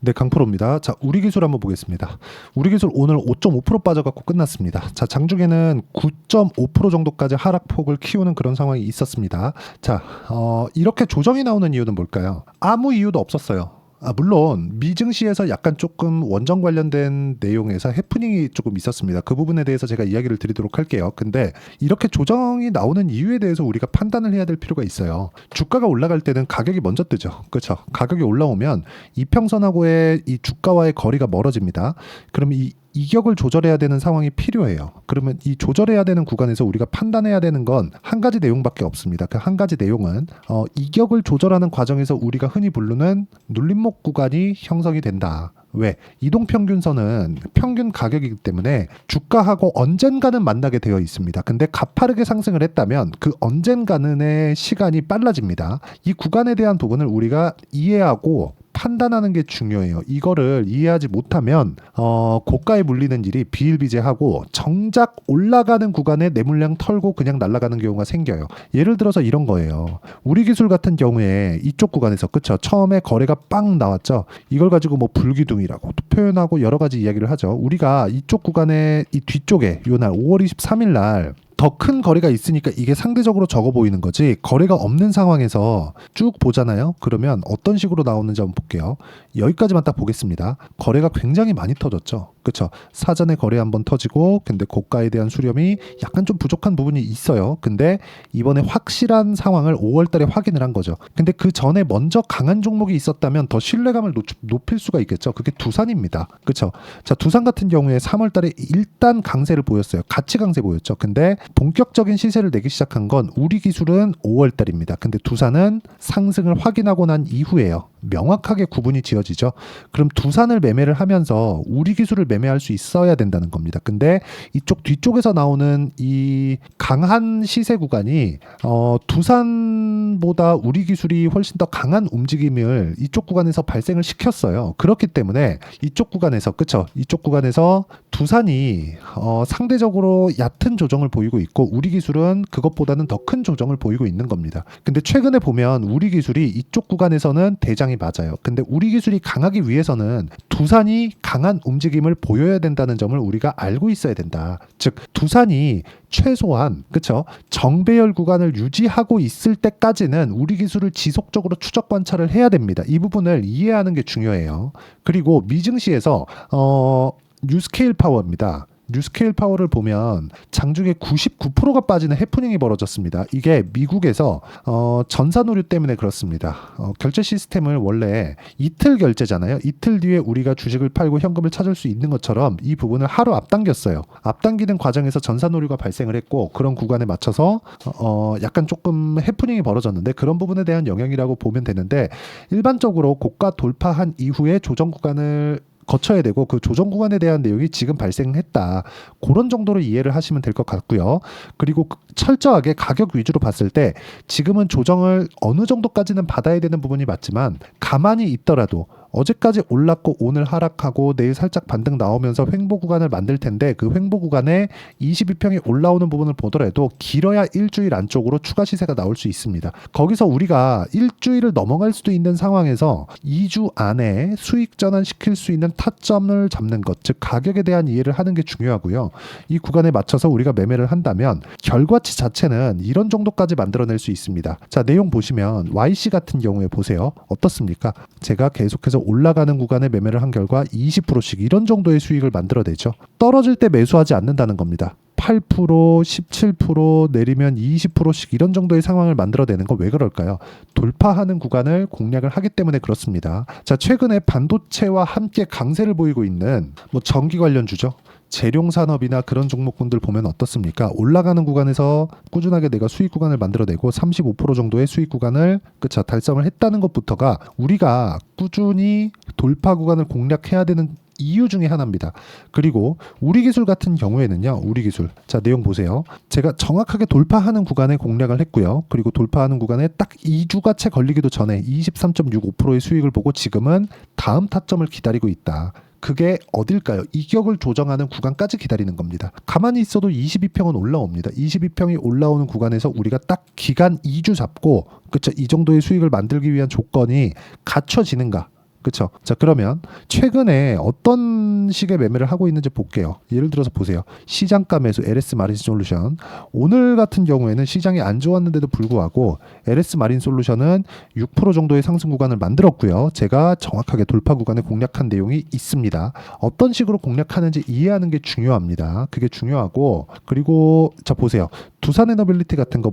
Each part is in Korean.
네, 강프로입니다. 자, 우리 기술 한번 보겠습니다. 우리 기술 오늘 5.5% 빠져갖고 끝났습니다. 자, 장중에는 9.5% 정도까지 하락폭을 키우는 그런 상황이 있었습니다. 자, 이렇게 조정이 나오는 이유는 뭘까요? 아무 이유도 없었어요. 물론 미증시에서 약간 조금 원전 관련된 내용에서 해프닝이 조금 있었습니다. 그 부분에 대해서 제가 이야기를 드리도록 할게요. 근데 이렇게 조정이 나오는 이유에 대해서 우리가 판단을 해야 될 필요가 있어요. 주가가 올라갈 때는 가격이 먼저 뜨죠. 그렇죠? 가격이 올라오면 이평선하고의 이 주가와의 거리가 멀어집니다. 그럼 이 이격을 조절해야 되는 상황이 필요해요. 그러면 이 조절해야 되는 구간에서 우리가 판단해야 되는 건 한 가지 내용밖에 없습니다. 그 한 가지 내용은 이격을 조절하는 과정에서 우리가 흔히 부르는 눌림목 구간이 형성이 된다. 왜? 이동평균선은 평균 가격이기 때문에 주가하고 언젠가는 만나게 되어 있습니다. 근데 가파르게 상승을 했다면 그 언젠가는의 시간이 빨라집니다. 이 구간에 대한 부분을 우리가 이해하고 판단하는 게 중요해요. 이거를 이해하지 못하면 고가에 물리는 일이 비일비재하고 정작 올라가는 구간에 내 물량 털고 그냥 날아가는 경우가 생겨요. 예를 들어서 이런 거예요. 우리 기술 같은 경우에 이쪽 구간에서 그쵸? 처음에 거래가 빵 나왔죠. 이걸 가지고 뭐 불기둥이라고 표현하고 여러 가지 이야기를 하죠. 우리가 이쪽 구간에 이 뒤쪽에 요날 5월 23일 날 더 큰 거래가 있으니까 이게 상대적으로 적어 보이는 거지, 거래가 없는 상황에서 쭉 보잖아요. 그러면 어떤 식으로 나오는지 한번 볼게요. 여기까지만 딱 보겠습니다. 거래가 굉장히 많이 터졌죠. 그쵸? 사전에 거래 한번 터지고, 근데 고가에 대한 수렴이 약간 좀 부족한 부분이 있어요. 근데 이번에 확실한 상황을 5월 달에 확인을 한 거죠. 근데 그 전에 먼저 강한 종목이 있었다면 더 신뢰감을 높일 수가 있겠죠. 그게 두산입니다. 그쵸? 자, 두산 같은 경우에 3월 달에 일단 강세를 보였어요. 같이 강세 보였죠. 근데 본격적인 시세를 내기 시작한 건 우리 기술은 5월 달입니다. 근데 두산은 상승을 확인하고 난 이후에요. 명확하게 구분이 지어지죠. 그럼 두산을 매매를 하면서 우리 기술을 매매할 수 있어야 된다는 겁니다. 근데 이쪽 뒤쪽에서 나오는 이 강한 시세 구간이 두산보다 우리 기술이 훨씬 더 강한 움직임을 이쪽 구간에서 발생을 시켰어요. 그렇기 때문에 이쪽 구간에서 그쵸? 이쪽 구간에서 두산이 상대적으로 얕은 조정을 보이고 있고 우리 기술은 그것보다는 더 큰 조정을 보이고 있는 겁니다. 근데 최근에 보면 우리 기술이 이쪽 구간에서는 대장이 맞아요. 근데 우리 기술이 강하기 위해서는 두산이 강한 움직임을 보여야 된다는 점을 우리가 알고 있어야 된다. 즉 두산이 최소한 그쵸? 정배열 구간을 유지하고 있을 때까지는 우리 기술을 지속적으로 추적 관찰을 해야 됩니다. 이 부분을 이해하는 게 중요해요. 그리고 미증시에서 뉴스케일 파워입니다. 뉴스케일 파워를 보면 장중에 99%가 빠지는 해프닝이 벌어졌습니다. 이게 미국에서 전산오류 때문에 그렇습니다. 결제 시스템을 원래 이틀 결제잖아요. 이틀 뒤에 우리가 주식을 팔고 현금을 찾을 수 있는 것처럼 이 부분을 하루 앞당겼어요. 앞당기는 과정에서 전산오류가 발생을 했고 그런 구간에 맞춰서 약간 조금 해프닝이 벌어졌는데 그런 부분에 대한 영향이라고 보면 되는데 일반적으로 고가 돌파한 이후에 조정 구간을 거쳐야 되고 그 조정 구간에 대한 내용이 지금 발생했다. 그런 정도로 이해를 하시면 될 것 같고요. 그리고 철저하게 가격 위주로 봤을 때 지금은 조정을 어느 정도까지는 받아야 되는 부분이 맞지만 가만히 있더라도 어제까지 올랐고 오늘 하락하고 내일 살짝 반등 나오면서 횡보 구간을 만들 텐데 그 횡보 구간에 22평이 올라오는 부분을 보더라도 길어야 일주일 안쪽으로 추가 시세가 나올 수 있습니다. 거기서 우리가 일주일을 넘어갈 수도 있는 상황에서 2주 안에 수익 전환시킬 수 있는 타점을 잡는 것, 즉 가격에 대한 이해를 하는 게 중요하고요. 이 구간에 맞춰서 우리가 매매를 한다면 결과치 자체는 이런 정도까지 만들어낼 수 있습니다. 자, 내용 보시면 YC 같은 경우에 보세요. 어떻습니까? 제가 계속해서 올라가는 구간에 매매를 한 결과 20%씩 이런 정도의 수익을 만들어내죠. 떨어질 때 매수하지 않는다는 겁니다. 8%, 17% 내리면 20%씩 이런 정도의 상황을 만들어내는 건 왜 그럴까요? 돌파하는 구간을 공략을 하기 때문에 그렇습니다. 자, 최근에 반도체와 함께 강세를 보이고 있는 뭐 전기 관련주죠. 재룡산업이나 그런 종목군들 보면 어떻습니까? 올라가는 구간에서 꾸준하게 내가 수익 구간을 만들어내고 35% 정도의 수익 구간을 그쵸 달성을 했다는 것부터가 우리가 꾸준히 돌파 구간을 공략해야 되는 이유 중에 하나입니다. 그리고 우리 기술 같은 경우에는요. 우리 기술. 자, 내용 보세요. 제가 정확하게 돌파하는 구간에 공략을 했고요. 그리고 돌파하는 구간에 딱 2주가 채 걸리기도 전에 23.65%의 수익을 보고 지금은 다음 타점을 기다리고 있다. 그게 어딜까요? 이격을 조정하는 구간까지 기다리는 겁니다. 가만히 있어도 22평은 올라옵니다. 22평이 올라오는 구간에서 우리가 딱 기간 2주 잡고 그쵸? 이 정도의 수익을 만들기 위한 조건이 갖춰지는가? 그쵸? 자, 그러면 최근에 어떤 식의 매매를 하고 있는지 볼게요. 예를 들어서 보세요. 시장가 매수 LS 마린 솔루션. 오늘 같은 경우에는 시장이 안 좋았는데도 불구하고 LS 마린 솔루션은 6% 정도의 상승 구간을 만들었고요. 제가 정확하게 돌파 구간을 공략한 내용이 있습니다. 어떤 식으로 공략하는지 이해하는 게 중요합니다. 그게 중요하고, 그리고 자 보세요. 두산에너빌리티 같은 거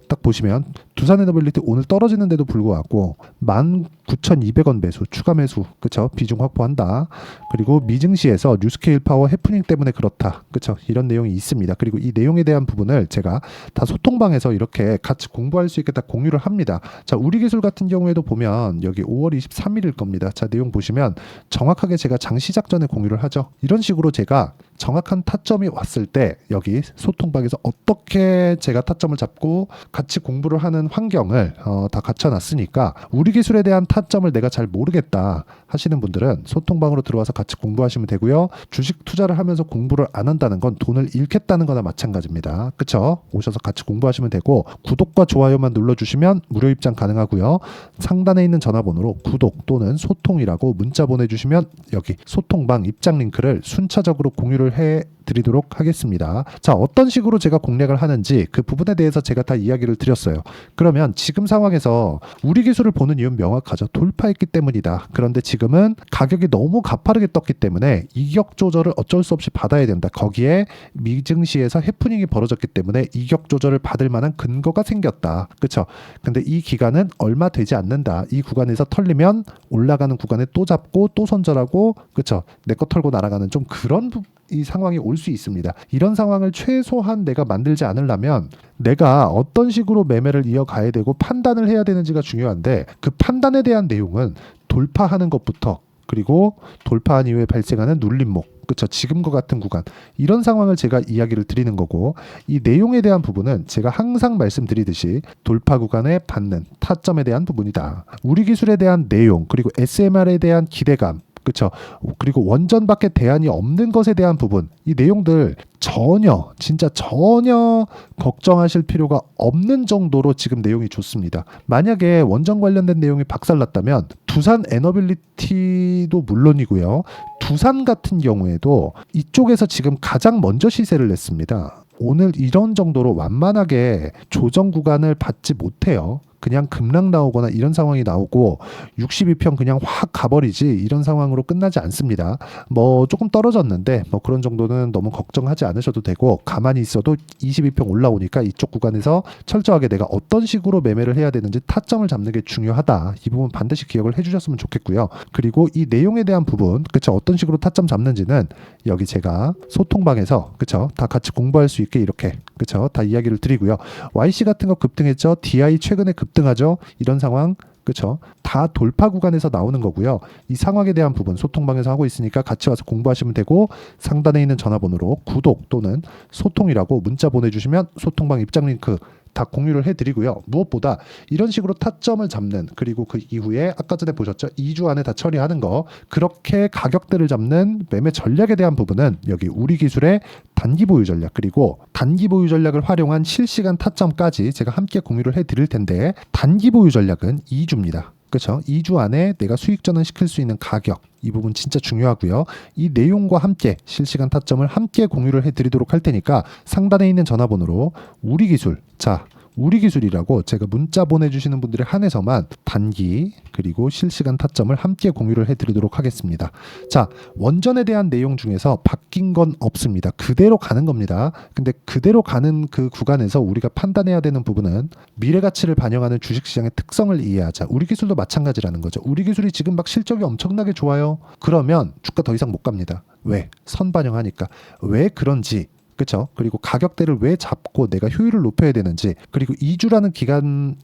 딱 보시면 두산에너빌리티 오늘 떨어지는데도 불구하고 19,200원 매수 추가 매수, 그쵸? 비중 확보한다. 그리고 미증시에서 뉴스케일 파워 해프닝 때문에 그렇다, 그쵸? 이런 내용이 있습니다. 그리고 이 내용에 대한 부분을 제가 다 소통방에서 이렇게 같이 공부할 수 있게 딱 공유를 합니다. 자, 우리기술 같은 경우에도 보면 여기 5월 23일일 겁니다. 자, 내용 보시면 정확하게 제가 장 시작 전에 공유를 하죠. 이런 식으로 제가 정확한 타점이 왔을 때 여기 소통방에서 어떻게 제가 타점을 잡고 같이 공부를 하는 환경을 다 갖춰놨으니까, 우리 기술에 대한 타점을 내가 잘 모르겠다 하시는 분들은 소통방으로 들어와서 같이 공부하시면 되고요. 주식 투자를 하면서 공부를 안 한다는 건 돈을 잃겠다는 거나 마찬가지입니다. 그쵸? 오셔서 같이 공부하시면 되고, 구독과 좋아요만 눌러주시면 무료 입장 가능하고요. 상단에 있는 전화번호로 구독 또는 소통이라고 문자 보내주시면 여기 소통방 입장 링크를 순차적으로 공유를 해 드리도록 하겠습니다. 자, 어떤 식으로 제가 공략을 하는지 그 부분에 대해서 제가 다 이야기를 드렸어요. 그러면 지금 상황에서 우리 기술을 보는 이유는 명확하죠. 돌파했기 때문이다. 그런데 지금은 가격이 너무 가파르게 떴기 때문에 이격 조절을 어쩔 수 없이 받아야 된다. 거기에 미증시에서 해프닝이 벌어졌기 때문에 이격 조절을 받을 만한 근거가 생겼다. 그렇죠? 근데 이 기간은 얼마 되지 않는다. 이 구간에서 털리면 올라가는 구간에 또 잡고 또 손절하고, 그렇죠? 내 거 털고 날아가는 좀 그런 이 상황이 올 수 있습니다. 이런 상황을 최소한 내가 만들지 않으려면 내가 어떤 식으로 매매를 이어가야 되고 판단을 해야 되는지가 중요한데, 그 판단에 대한 내용은 돌파하는 것부터, 그리고 돌파한 이후에 발생하는 눌림목, 그렇죠? 지금과 같은 구간, 이런 상황을 제가 이야기를 드리는 거고, 이 내용에 대한 부분은 제가 항상 말씀드리듯이 돌파 구간에 받는 타점에 대한 부분이다. 우리 기술에 대한 내용, 그리고 SMR에 대한 기대감, 그렇죠? 그리고 원전밖에 대안이 없는 것에 대한 부분, 이 내용들 전혀, 진짜 전혀 걱정하실 필요가 없는 정도로 지금 내용이 좋습니다. 만약에 원전 관련된 내용이 박살났다면 두산 에너빌리티도 물론이고요. 두산 같은 경우에도 이쪽에서 지금 가장 먼저 시세를 냈습니다. 오늘 이런 정도로 완만하게 조정 구간을 받지 못해요. 그냥 급락 나오거나 이런 상황이 나오고 62평 그냥 확 가버리지 이런 상황으로 끝나지 않습니다. 뭐 조금 떨어졌는데 뭐 그런 정도는 너무 걱정하지 않으셔도 되고, 가만히 있어도 22평 올라오니까 이쪽 구간에서 철저하게 내가 어떤 식으로 매매를 해야 되는지 타점을 잡는 게 중요하다. 이 부분 반드시 기억을 해주셨으면 좋겠고요. 그리고 이 내용에 대한 부분, 그쵸? 어떤 식으로 타점 잡는지는 여기 제가 소통방에서, 그쵸? 다 같이 공부할 수 있게 이렇게, 그쵸? 다 이야기를 드리고요. YC 같은 거 급등했죠. DI 최근에 급등하죠. 이런 상황, 그렇죠? 다 돌파 구간에서 나오는 거고요. 이 상황에 대한 부분 소통방에서 하고 있으니까 같이 와서 공부하시면 되고, 상단에 있는 전화번호로 구독 또는 소통이라고 문자 보내주시면 소통방 입장 링크 다 공유를 해드리고요. 무엇보다 이런 식으로 타점을 잡는, 그리고 그 이후에 아까 전에 보셨죠? 2주 안에 다 처리하는 거, 그렇게 가격대를 잡는 매매 전략에 대한 부분은 여기 우리 기술의 단기 보유 전략, 그리고 단기 보유 전략을 활용한 실시간 타점까지 제가 함께 공유를 해드릴 텐데, 단기 보유 전략은 2주입니다. 그렇죠? 2주 안에 내가 수익 전환시킬 수 있는 가격, 이 부분 진짜 중요하고요. 이 내용과 함께 실시간 타점을 함께 공유를 해드리도록 할 테니까 상단에 있는 전화번호로 우리 기술, 자 우리 기술이라고 제가 문자 보내주시는 분들에 한해서만 단기 그리고 실시간 타점을 함께 공유를 해드리도록 하겠습니다. 자, 원전에 대한 내용 중에서 바뀐 건 없습니다. 그대로 가는 겁니다. 근데 그대로 가는 그 구간에서 우리가 판단해야 되는 부분은 미래 가치를 반영하는 주식시장의 특성을 이해하자. 우리 기술도 마찬가지라는 거죠. 우리 기술이 지금 막 실적이 엄청나게 좋아요. 그러면 주가 더 이상 못 갑니다. 왜? 선반영하니까. 왜 그런지, 그렇죠? 그리고 가격대를 왜 잡고 내가 효율을 높여야 되는지, 그리고 2주라는 기간,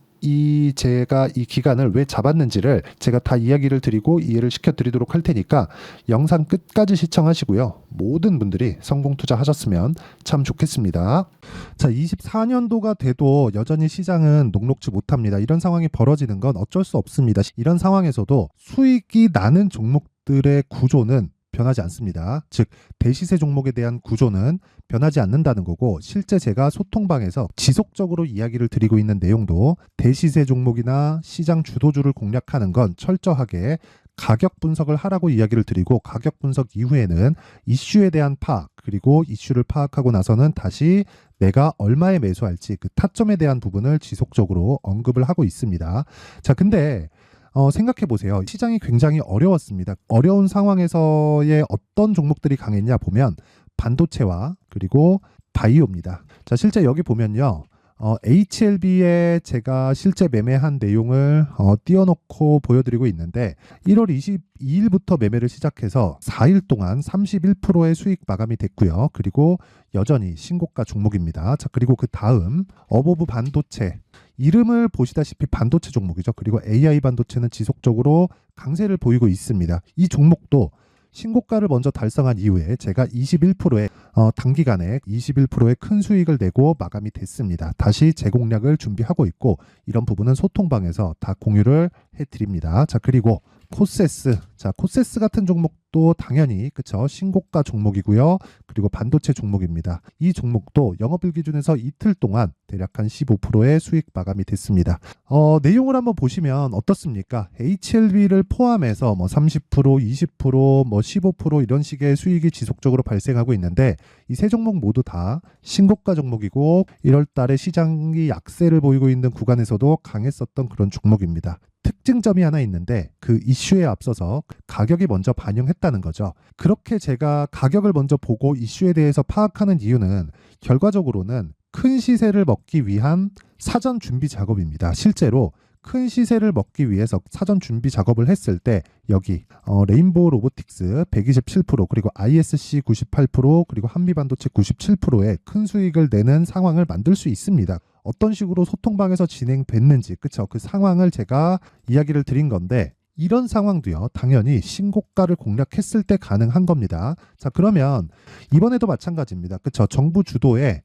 제가 이 기간을 왜 잡았는지를 제가 다 이야기를 드리고 이해를 시켜드리도록 할 테니까 영상 끝까지 시청하시고요. 모든 분들이 성공 투자하셨으면 참 좋겠습니다. 자, 24년도가 돼도 여전히 시장은 녹록지 못합니다. 이런 상황이 벌어지는 건 어쩔 수 없습니다. 이런 상황에서도 수익이 나는 종목들의 구조는 변하지 않습니다. 즉 대시세 종목에 대한 구조는 변하지 않는다는 거고, 실제 제가 소통방에서 지속적으로 이야기를 드리고 있는 내용도 대시세 종목이나 시장 주도주를 공략하는 건 철저하게 가격 분석을 하라고 이야기를 드리고 가격 분석 이후에는 이슈에 대한 파악 그리고 이슈를 파악하고 나서는 다시 내가 얼마에 매수할지 그 타점에 대한 부분을 지속적으로 언급을 하고 있습니다. 자, 근데 생각해 보세요. 시장이 굉장히 어려웠습니다. 어려운 상황에서의 어떤 종목들이 강했냐 보면 반도체와 그리고 바이오입니다. 자, 실제 여기 보면요. HLB에 제가 실제 매매한 내용을 띄워놓고 보여드리고 있는데 1월 22일부터 매매를 시작해서 4일 동안 31%의 수익 마감이 됐고요. 그리고 여전히 신고가 종목입니다. 자, 그리고 그 다음 어보브 반도체 이름을 보시다시피 반도체 종목이죠. 그리고 AI 반도체는 지속적으로 강세를 보이고 있습니다. 이 종목도 신고가를 먼저 달성한 이후에 제가 21%의 단기간에 21%의 큰 수익을 내고 마감이 됐습니다. 다시 재공략을 준비하고 있고 이런 부분은 소통방에서 다 공유를 해드립니다. 자, 그리고 코세스. 자, 코세스 같은 종목도 당연히 그쵸 신고가 종목이고요. 그리고 반도체 종목입니다. 이 종목도 영업일 기준에서 이틀 동안 대략 한 15%의 수익 마감이 됐습니다. 내용을 한번 보시면 어떻습니까? HLB를 포함해서 뭐 30%, 20%, 뭐 15% 이런 식의 수익이 지속적으로 발생하고 있는데 이 세 종목 모두 다 신고가 종목이고 1월 달에 시장이 약세를 보이고 있는 구간에서도 강했었던 그런 종목입니다. 특징점이 하나 있는데 그 이슈에 앞서서 가격이 먼저 반영했다는 거죠. 그렇게 제가 가격을 먼저 보고 이슈에 대해서 파악하는 이유는 결과적으로는 큰 시세를 먹기 위한 사전 준비 작업입니다. 실제로 큰 시세를 먹기 위해서 사전 준비 작업을 했을 때 여기 레인보우 로보틱스 127% 그리고 ISC 98% 그리고 한미반도체 97%의 큰 수익을 내는 상황을 만들 수 있습니다. 어떤 식으로 소통방에서 진행됐는지 그쵸 그 상황을 제가 이야기를 드린 건데 이런 상황도요 당연히 신고가를 공략했을 때 가능한 겁니다. 자, 그러면 이번에도 마찬가지입니다. 그쵸 정부 주도의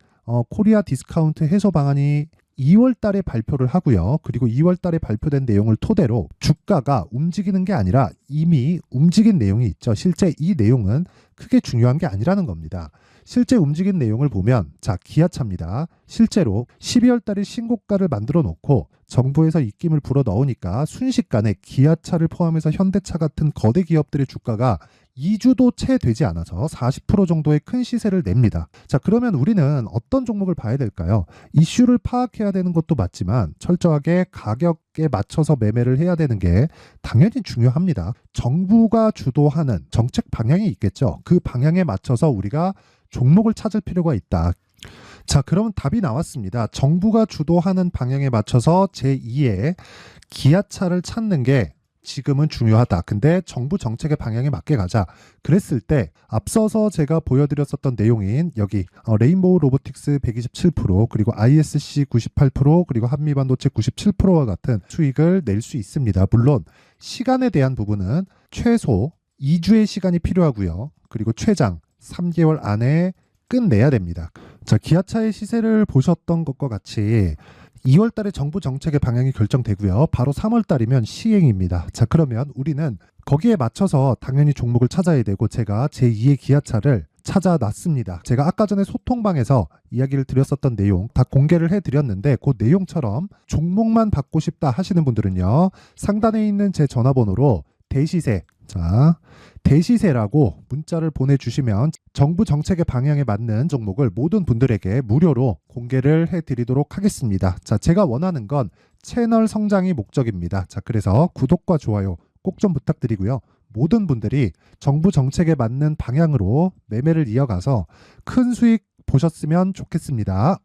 코리아 디스카운트 해소 방안이 2월 달에 발표를 하고요. 그리고 2월 달에 발표된 내용을 토대로 주가가 움직이는 게 아니라 이미 움직인 내용이 있죠. 실제 이 내용은 크게 중요한 게 아니라는 겁니다. 실제 움직인 내용을 보면 자, 기아차입니다. 실제로 12월 달에 신고가를 만들어 놓고 정부에서 입김을 불어 넣으니까 순식간에 기아차를 포함해서 현대차 같은 거대 기업들의 주가가 2주도 채 되지 않아서 40% 정도의 큰 시세를 냅니다. 자, 그러면 우리는 어떤 종목을 봐야 될까요? 이슈를 파악해야 되는 것도 맞지만 철저하게 가격에 맞춰서 매매를 해야 되는 게 당연히 중요합니다. 정부가 주도하는 정책 방향이 있겠죠. 그 방향에 맞춰서 우리가 종목을 찾을 필요가 있다. 자, 그러면 답이 나왔습니다. 정부가 주도하는 방향에 맞춰서 제2의 기아차를 찾는 게 지금은 중요하다. 근데 정부 정책의 방향에 맞게 가자. 그랬을 때 앞서서 제가 보여드렸었던 내용인 여기 레인보우 로보틱스 127% 그리고 ISC 98% 그리고 한미반도체 97%와 같은 수익을 낼 수 있습니다. 물론 시간에 대한 부분은 최소 2주의 시간이 필요하고요. 그리고 최장 3개월 안에 끝내야 됩니다. 자, 기아차의 시세를 보셨던 것과 같이 2월 달에 정부 정책의 방향이 결정되고요. 바로 3월 달이면 시행입니다. 자, 그러면 우리는 거기에 맞춰서 당연히 종목을 찾아야 되고 제가 제2의 기아차를 찾아놨습니다. 제가 아까 전에 소통방에서 이야기를 드렸었던 내용 다 공개를 해드렸는데 그 내용처럼 종목만 받고 싶다 하시는 분들은요. 상단에 있는 제 전화번호로 대시세 자, 대시세라고 문자를 보내주시면 정부 정책의 방향에 맞는 종목을 모든 분들에게 무료로 공개를 해드리도록 하겠습니다. 자, 제가 원하는 건 채널 성장이 목적입니다. 자, 그래서 구독과 좋아요 꼭 좀 부탁드리고요. 모든 분들이 정부 정책에 맞는 방향으로 매매를 이어가서 큰 수익 보셨으면 좋겠습니다.